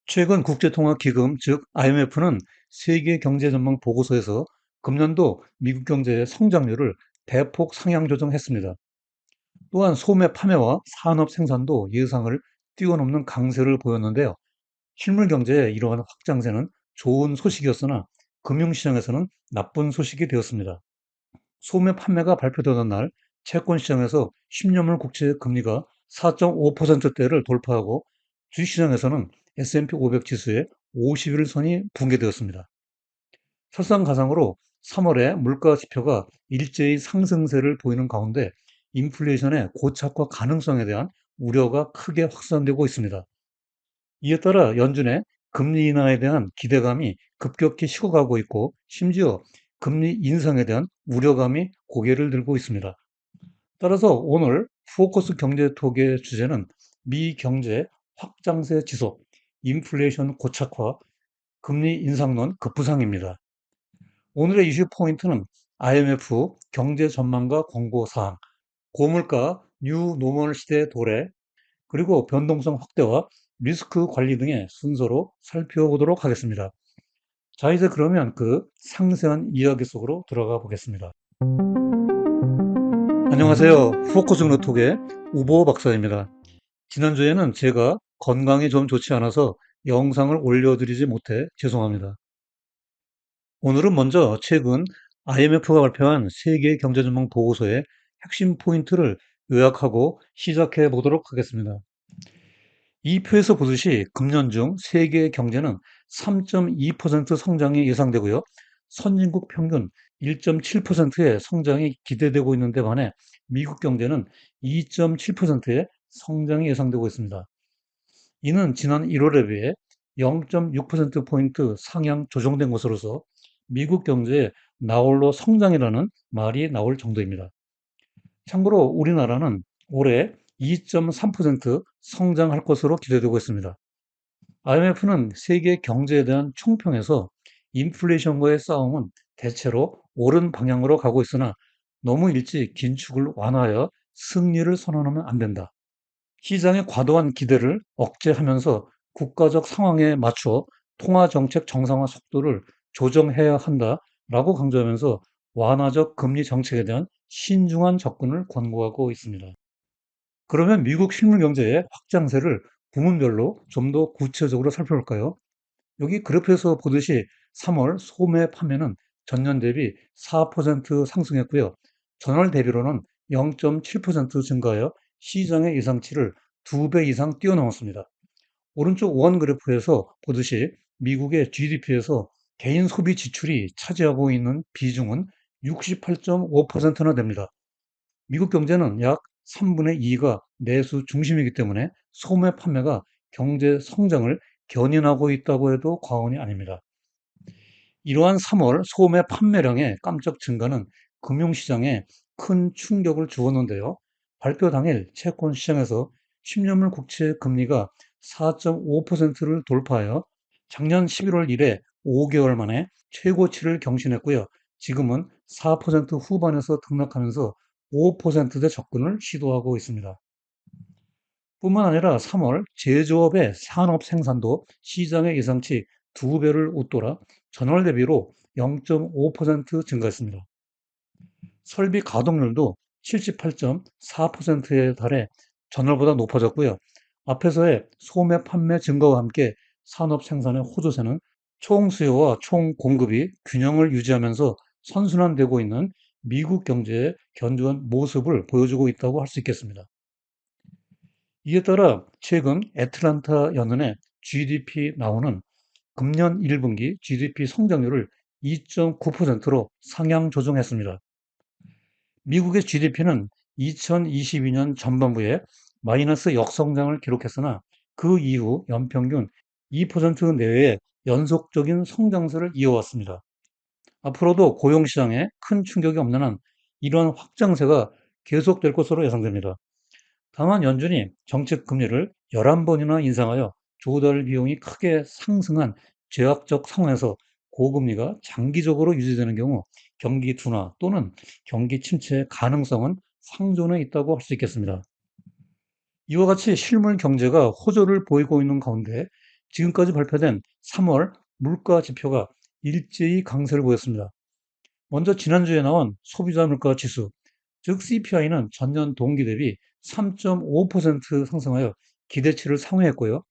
최근 국제통화기금, 즉 IMF는 세계 경제 전망 보고서에서 금년도 미국 경제의 성장률을 대폭 상향 조정했습니다. 또한 소매 판매와 산업 생산도 예상을 뛰어넘는 강세를 보였는데요. 실물 경제의 이러한 확장세는 좋은 소식이었으나 금융시장에서는 나쁜 소식이 되었습니다. 소매 판매가 발표되던 날 채권 시장에서 10년물 국채 금리가 4.5%대를 돌파하고 주식시장에서는 S&P 500 지수의 50일 선이 붕괴되었습니다. 설상가상으로 3월에 물가 지표가 일제히 상승세를 보이는 가운데 인플레이션의 고착화 가능성에 대한 우려가 크게 확산되고 있습니다. 이에 따라 연준의 금리 인하에 대한 기대감이 급격히 식어가고 있고 심지어 금리 인상에 대한 우려감이 고개를 들고 있습니다. 따라서 오늘 포커스 경제톡의 주제는 미 경제 확장세 지속, 인플레이션 고착화, 금리 인상론 급부상입니다. 오늘의 이슈 포인트는 IMF 경제 전망과 권고 사항, 고물가 뉴 노멀 시대 도래, 그리고 변동성 확대와 리스크 관리 등의 순서로 살펴보도록 하겠습니다. 자, 이제 그러면 그 상세한 이야기 속으로 들어가 보겠습니다. 안녕하세요. 포커스 노톡의 우보 박사입니다. 지난주에는 제가 건강이 좀 좋지 않아서 영상을 올려드리지 못해 죄송합니다. 오늘은 먼저 최근 IMF가 발표한 세계 경제 전망 보고서의 핵심 포인트를 요약하고 시작해 보도록 하겠습니다. 이 표에서 보듯이 금년 중 세계 경제는 3.2% 성장이 예상되고요. 선진국 평균 1.7%의 성장이 기대되고 있는데 반해 미국 경제는 2.7%의 성장이 예상되고 있습니다. 이는 지난 1월에 비해 0.6%포인트 상향 조정된 것으로서 미국 경제의 나홀로 성장이라는 말이 나올 정도입니다. 참고로 우리나라는 올해 2.3% 성장할 것으로 기대되고 있습니다. IMF는 세계 경제에 대한 총평에서 인플레이션과의 싸움은 대체로 옳은 방향으로 가고 있으나 너무 일찍 긴축을 완화하여 승리를 선언하면 안 된다. 시장의 과도한 기대를 억제하면서 국가적 상황에 맞춰 통화 정책 정상화 속도를 조정해야 한다라고 강조하면서 완화적 금리 정책에 대한 신중한 접근을 권고하고 있습니다. 그러면 미국 실물 경제의 확장세를 부문별로 좀 더 구체적으로 살펴볼까요? 여기 그래프에서 보듯이 3월 소매 판매는 전년 대비 4% 상승했고요. 전월 대비로는 0.7% 증가하여 시장의 예상치를 2배 이상 뛰어넘었습니다. 오른쪽 원 그래프에서 보듯이 미국의 GDP에서 개인 소비 지출이 차지하고 있는 비중은 68.5%나 됩니다. 미국 경제는 약 3분의 2가 내수 중심이기 때문에 소매 판매가 경제 성장을 견인하고 있다고 해도 과언이 아닙니다. 이러한 3월 소매 판매량의 깜짝 증가는 금융시장에 큰 충격을 주었는데요. 발표 당일 채권 시장에서 10년물 국채 금리가 4.5%를 돌파하여 작년 11월 이래 5개월 만에 최고치를 경신했고요. 지금은 4% 후반에서 등락하면서 5%대 접근을 시도하고 있습니다. 뿐만 아니라 3월 제조업의 산업 생산도 시장의 예상치 2배를 웃돌아 전월 대비로 0.5% 증가했습니다. 설비 가동률도 78.4%에 달해 전월보다 높아졌고요. 앞에서의 소매 판매 증가와 함께 산업 생산의 호조세는 총 수요와 총 공급이 균형을 유지하면서 선순환되고 있는 미국 경제의 견조한 모습을 보여주고 있다고 할 수 있겠습니다. 이에 따라 최근 애틀란타 연은의 GDP 나오는 금년 1분기 GDP 성장률을 2.9%로 상향 조정했습니다. 미국의 GDP는 2022년 전반부에 마이너스 역성장을 기록했으나 그 이후 연평균 2% 내외의 연속적인 성장세를 이어왔습니다. 앞으로도 고용시장에 큰 충격이 없는 한 이러한 확장세가 계속될 것으로 예상됩니다. 다만 연준이 정책 금리를 11번이나 인상하여 조달 비용이 크게 상승한 제약적 상황에서 고금리가 장기적으로 유지되는 경우 경기 둔화 또는 경기 침체의 가능성은 상존해 있다고 할 수 있겠습니다. 이와 같이 실물 경제가 호조를 보이고 있는 가운데 지금까지 발표된 3월 물가 지표가 일제히 강세를 보였습니다. 먼저 지난주에 나온 소비자 물가 지수, 즉 CPI는 전년 동기 대비 3.5% 상승하여 기대치를 상회했고요.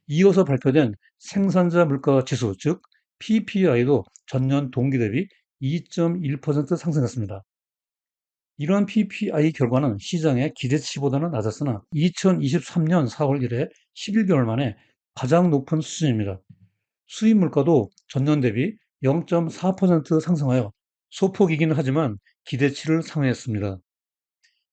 이어서 발표된 생산자 물가 지수, 즉 PPI도 전년 동기 대비 2.1% 상승했습니다. 이러한 PPI 결과는 시장의 기대치보다는 낮았으나 2023년 4월 이래 11개월 만에 가장 높은 수준입니다. 수입 물가도 전년 대비 0.4% 상승하여 소폭이기는 하지만 기대치를 상회했습니다.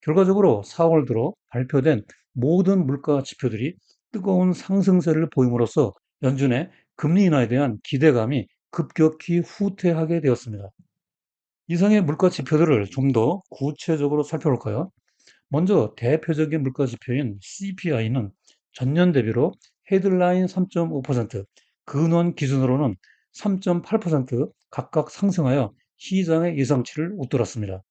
결과적으로 4월 들어 발표된 모든 물가 지표들이 뜨거운 상승세를 보임으로써 연준의 금리 인하에 대한 기대감이 급격히 후퇴하게 되었습니다. 이상의 물가 지표들을 좀 더 구체적으로 살펴볼까요? 먼저 대표적인 물가 지표인 CPI는 전년 대비로 헤드라인 3.5%, 근원 기준으로는 3.8% 각각 상승하여 시장의 예상치를 웃돌았습니다.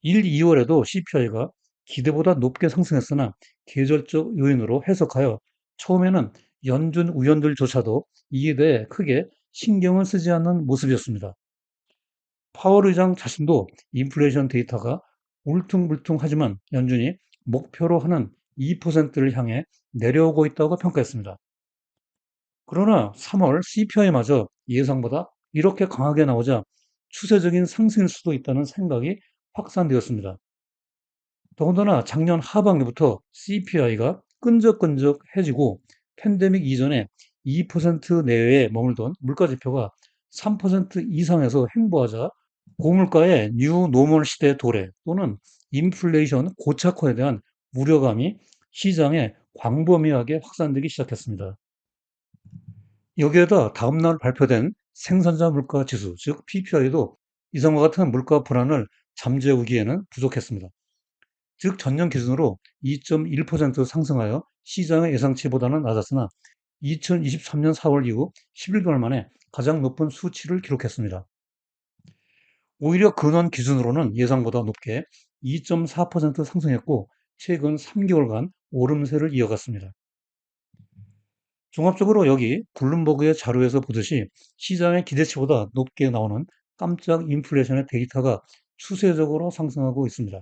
1, 2월에도 CPI가 기대보다 높게 상승했으나 계절적 요인으로 해석하여 처음에는 연준 의원들조차도 이에 대해 크게 신경을 쓰지 않는 모습이었습니다. 파월 의장 자신도 인플레이션 데이터가 울퉁불퉁하지만 연준이 목표로 하는 2%를 향해 내려오고 있다고 평가했습니다. 그러나 3월 CPI마저 예상보다 이렇게 강하게 나오자 추세적인 상승일 수도 있다는 생각이 확산되었습니다. 더군다나 작년 하반기부터 CPI가 끈적끈적해지고 팬데믹 이전에 2% 내외에 머물던 물가 지표가 3% 이상에서 횡보하자 고물가의 뉴 노멀 시대 도래 또는 인플레이션 고착화에 대한 우려감이 시장에 광범위하게 확산되기 시작했습니다. 여기에다 다음날 발표된 생산자 물가 지수, 즉 PPI도 이전과 같은 물가 불안을 잠재우기에는 부족했습니다. 즉 전년 기준으로 2.1% 상승하여 시장의 예상치보다는 낮았으나 2023년 4월 이후 11개월 만에 가장 높은 수치를 기록했습니다. 오히려 근원 기준으로는 예상보다 높게 2.4% 상승했고 최근 3개월간 오름세를 이어갔습니다. 종합적으로 여기 블룸버그의 자료에서 보듯이 시장의 기대치보다 높게 나오는 깜짝 인플레이션의 데이터가 추세적으로 상승하고 있습니다.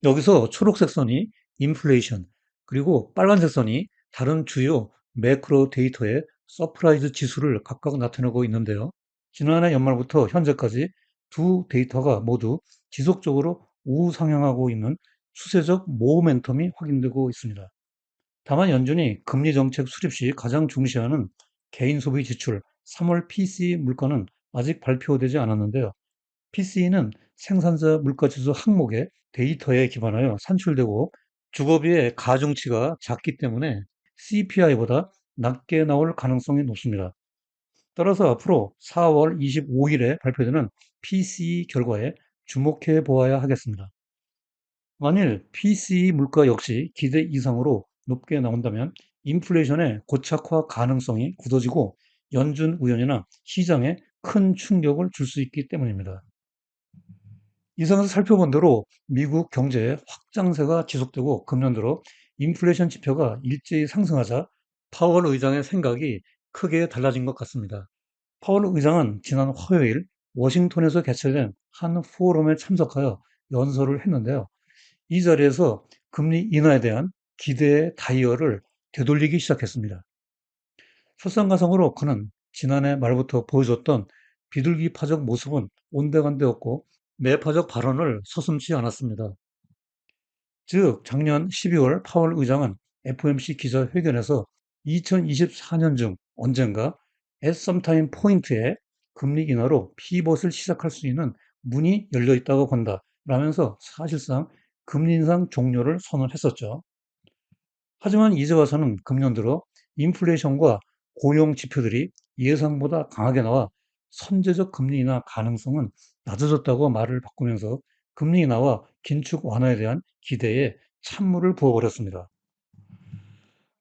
여기서 초록색 선이 인플레이션, 그리고 빨간색 선이 다른 주요 매크로 데이터의 서프라이즈 지수를 각각 나타내고 있는데요. 지난해 연말부터 현재까지 두 데이터가 모두 지속적으로 우상향하고 있는 추세적 모멘텀이 확인되고 있습니다. 다만 연준이 금리 정책 수립 시 가장 중시하는 개인 소비 지출 3월 PCE 물가는 아직 발표되지 않았는데요. PCE는 생산자 물가지수 항목의 데이터에 기반하여 산출되고 주거비의 가중치가 작기 때문에 CPI보다 낮게 나올 가능성이 높습니다. 따라서 앞으로 4월 25일에 발표되는 PCE 결과에 주목해 보아야 하겠습니다. 만일 PCE 물가 역시 기대 이상으로 높게 나온다면 인플레이션의 고착화 가능성이 굳어지고 연준 의원이나 시장에 큰 충격을 줄 수 있기 때문입니다. 이상에서 살펴본 대로 미국 경제의 확장세가 지속되고 금년 들어 인플레이션 지표가 일제히 상승하자 파월 의장의 생각이 크게 달라진 것 같습니다. 파월 의장은 지난 화요일 워싱턴에서 개최된 한 포럼에 참석하여 연설을 했는데요. 이 자리에서 금리 인하에 대한 기대의 다이얼을 되돌리기 시작했습니다. 설상가상으로 그는 지난해 말부터 보여줬던 비둘기파적 모습은 온데간데없고 매파적 발언을 서슴지 않았습니다. 즉 작년 12월 파월 의장은 FOMC 기자회견에서 2024년 중 언젠가 at some time 포인트에 금리 인하로 피벗을 시작할 수 있는 문이 열려 있다고 본다 라면서 사실상 금리 인상 종료를 선언했었죠. 하지만 이제 와서는 금년 들어 인플레이션과 고용 지표들이 예상보다 강하게 나와 선제적 금리 인하 가능성은 낮아졌다고 말을 바꾸면서 금리 인하와 긴축 완화에 대한 기대에 찬물을 부어버렸습니다.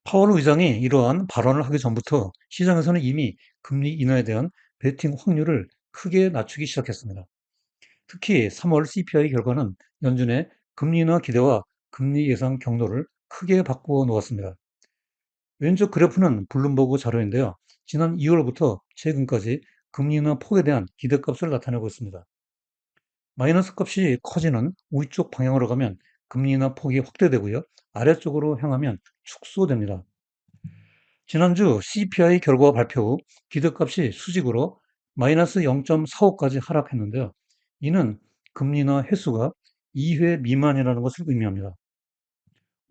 파월 의장이 이러한 발언을 하기 전부터 시장에서는 이미 금리 인하에 대한 베팅 확률을 크게 낮추기 시작했습니다. 특히 3월 CPI 결과는 연준의 금리 인하 기대와 금리 예상 경로를 크게 바꾸어 놓았습니다. 왼쪽 그래프는 블룸버그 자료인데요. 지난 2월부터 최근까지 금리나 폭에 대한 기대값을 나타내고 있습니다. 마이너스 값이 커지는 위쪽 방향으로 가면 금리나 폭이 확대되고요. 아래쪽으로 향하면 축소됩니다. 지난주 CPI 결과 발표 후 기대값이 수직으로 마이너스 0.45까지 하락했는데요. 이는 금리나 횟수가 2회 미만이라는 것을 의미합니다.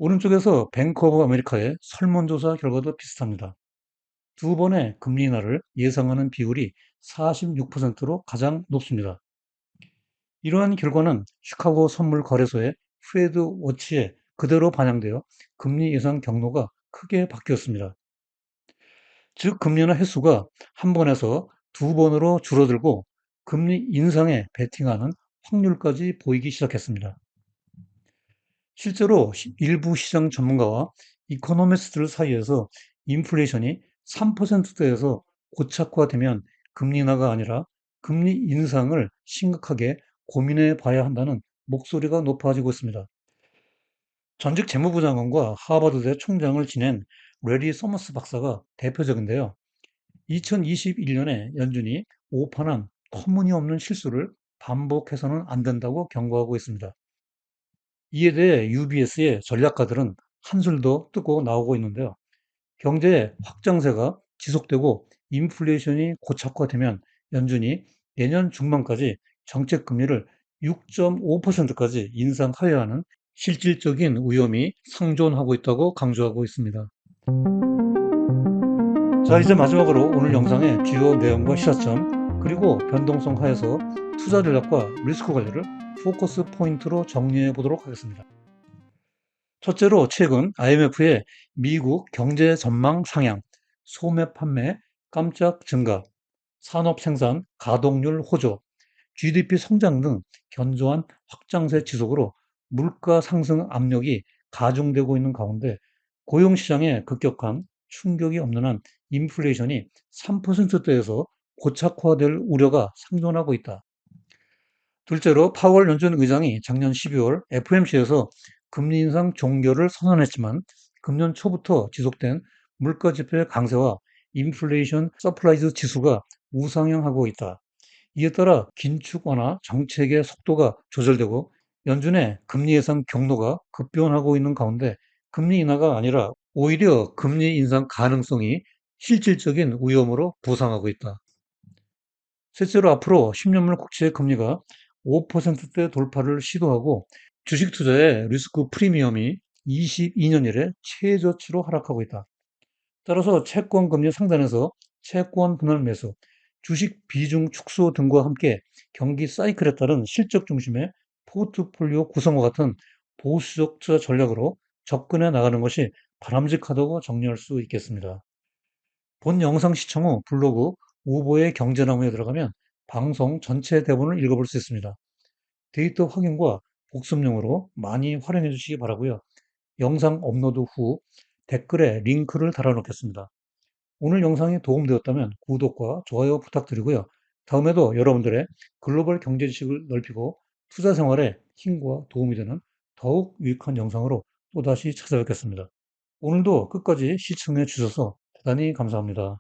오른쪽에서 뱅크 오브 아메리카의 설문조사 결과도 비슷합니다. 두 번의 금리 인하를 예상하는 비율이 46%로 가장 높습니다. 이러한 결과는 시카고 선물 거래소의 프레드 워치에 그대로 반영되어 금리 예상 경로가 크게 바뀌었습니다. 즉, 금리 인하 횟수가 한 번에서 두 번으로 줄어들고 금리 인상에 베팅하는 확률까지 보이기 시작했습니다. 실제로 일부 시장 전문가와 이코노미스트들 사이에서 인플레이션이 3%대에서 고착화되면 금리 인하가 아니라 금리 인상을 심각하게 고민해 봐야 한다는 목소리가 높아지고 있습니다. 전직 재무부 장관과 하버드대 총장을 지낸 레리 서머스 박사가 대표적인데요. 2021년에 연준이 오판한 터무니없는 실수를 반복해서는 안 된다고 경고하고 있습니다. 이에 대해 UBS의 전략가들은 한술도 뜨고 나오고 있는데요. 경제 확장세가 지속되고 인플레이션이 고착화되면 연준이 내년 중반까지 정책 금리를 6.5%까지 인상하여야 하는 실질적인 위험이 상존하고 있다고 강조하고 있습니다. 자, 이제 마지막으로 오늘 영상의 주요 내용과 시사점, 그리고 변동성 하에서 투자 전략과 리스크 관리를 포커스 포인트로 정리해 보도록 하겠습니다. 첫째로 최근 IMF의 미국 경제 전망 상향, 소매 판매 깜짝 증가, 산업 생산 가동률 호조, GDP 성장 등 견조한 확장세 지속으로 물가 상승 압력이 가중되고 있는 가운데 고용 시장에 급격한 충격이 없는 한 인플레이션이 3%대에서 고착화될 우려가 상존하고 있다. 둘째로 파월 연준 의장이 작년 12월 FOMC에서 금리 인상 종결을 선언했지만 금년 초부터 지속된 물가 지표 강세와 인플레이션 서프라이즈 지수가 우상향하고 있다. 이에 따라 긴축 완화 정책의 속도가 조절되고 연준의 금리 예상 경로가 급변하고 있는 가운데 금리 인하가 아니라 오히려 금리 인상 가능성이 실질적인 위험으로 부상하고 있다. 셋째로 앞으로 10년물 국채 금리가 5%대 돌파를 시도하고 주식 투자의 리스크 프리미엄이 22년 이래 최저치로 하락하고 있다. 따라서 채권 금리 상단에서 채권 분할 매수, 주식 비중 축소 등과 함께 경기 사이클에 따른 실적 중심의 포트폴리오 구성과 같은 보수적 투자 전략으로 접근해 나가는 것이 바람직하다고 정리할 수 있겠습니다. 본 영상 시청 후 블로그 오보의 경제나무에 들어가면 방송 전체 대본을 읽어볼 수 있습니다. 데이터 확인과 복습용으로 많이 활용해 주시기 바라고요. 영상 업로드 후 댓글에 링크를 달아놓겠습니다. 오늘 영상이 도움되었다면 구독과 좋아요 부탁드리고요. 다음에도 여러분들의 글로벌 경제 지식을 넓히고 투자 생활에 힘과 도움이 되는 더욱 유익한 영상으로 또다시 찾아뵙겠습니다. 오늘도 끝까지 시청해 주셔서 대단히 감사합니다.